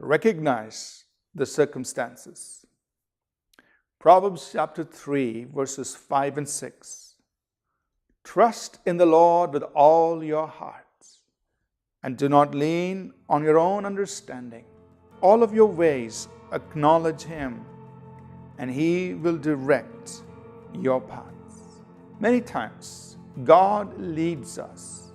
recognize the circumstances. Proverbs chapter 3, verses 5 and 6. Trust in the Lord with all your hearts, and do not lean on your own understanding. All of your ways acknowledge Him, and He will direct your paths. Many times, God leads us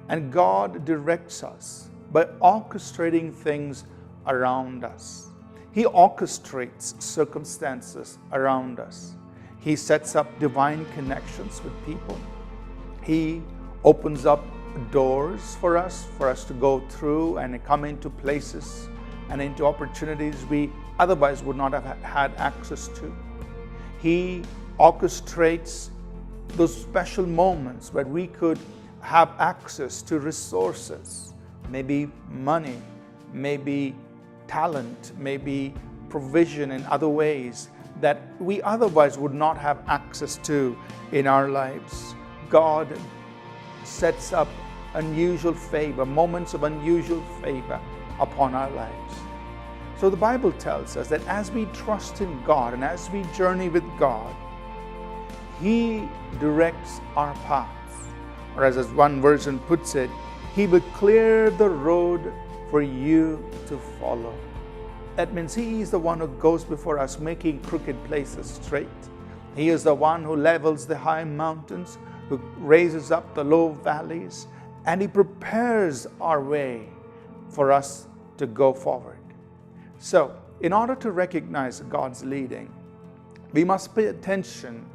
and God directs us by orchestrating things around us. He orchestrates circumstances around us. He sets up divine connections with people. He opens up doors for us to go through and come into places and into opportunities we otherwise would not have had access to. He orchestrates those special moments where we could have access to resources, maybe money, maybe talent, maybe provision in other ways that we otherwise would not have access to in our lives. God sets up unusual favor, moments of unusual favor upon our lives. So the Bible tells us that as we trust in God and as we journey with God, He directs our paths. Or as one version puts it, He will clear the road for you to follow. That means He is the one who goes before us, making crooked places straight. He is the one who levels the high mountains, who raises up the low valleys, and He prepares our way for us to go forward. So, in order to recognize God's leading, we must pay attention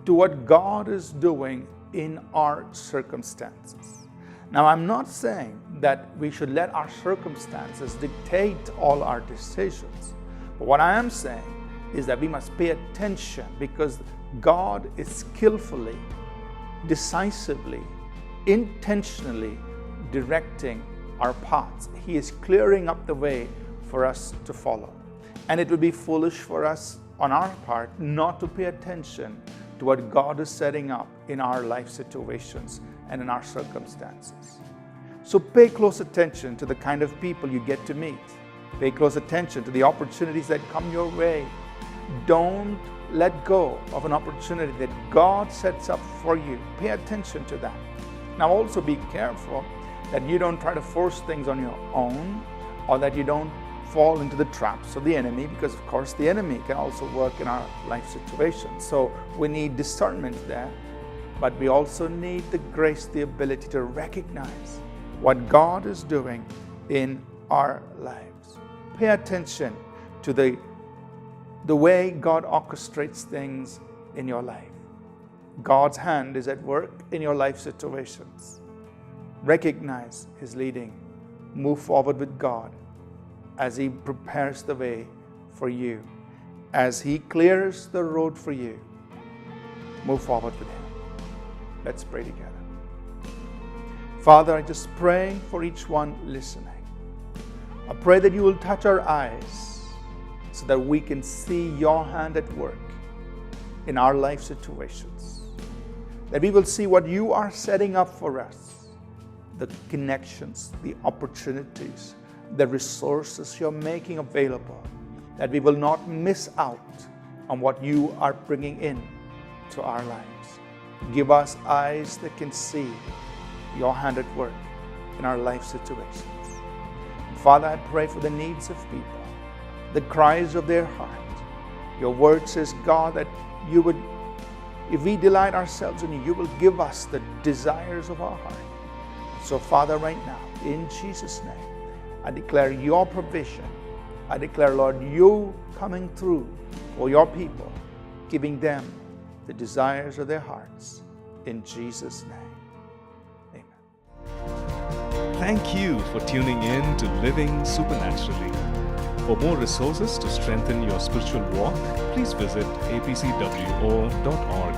to what God is doing in our circumstances. Now, I'm not saying that we should let our circumstances dictate all our decisions. But what I am saying is that we must pay attention because God is skillfully, decisively, intentionally directing our paths. He is clearing up the way for us to follow. And it would be foolish for us on our part not to pay attention to what God is setting up in our life situations and in our circumstances. So pay close attention to the kind of people you get to meet. Pay close attention to the opportunities that come your way. Don't let go of an opportunity that God sets up for you. Pay attention to that. Now also be careful that you don't try to force things on your own, or that you don't fall into the traps of the enemy, because of course the enemy can also work in our life situations. So we need discernment there, but we also need the grace, the ability to recognize what God is doing in our lives. Pay attention to the way God orchestrates things in your life. God's hand is at work in your life situations. Recognize His leading. Move forward with God as He prepares the way for you, as He clears the road for you. Move forward with Him. Let's pray together. Father, I just pray for each one listening. I pray that You will touch our eyes so that we can see Your hand at work in our life situations. That we will see what You are setting up for us, the connections, the opportunities, the resources You're making available, that we will not miss out on what You are bringing in to our lives. Give us eyes that can see Your hand at work in our life situations. Father, I pray for the needs of people, the cries of their heart. Your word says, God, that You would, if we delight ourselves in You, You will give us the desires of our heart. So Father, right now, in Jesus' name, I declare Your provision. I declare, Lord, You coming through for Your people, giving them the desires of their hearts. In Jesus' name, amen. Thank you for tuning in to Living Supernaturally. For more resources to strengthen your spiritual walk, please visit apcwo.org.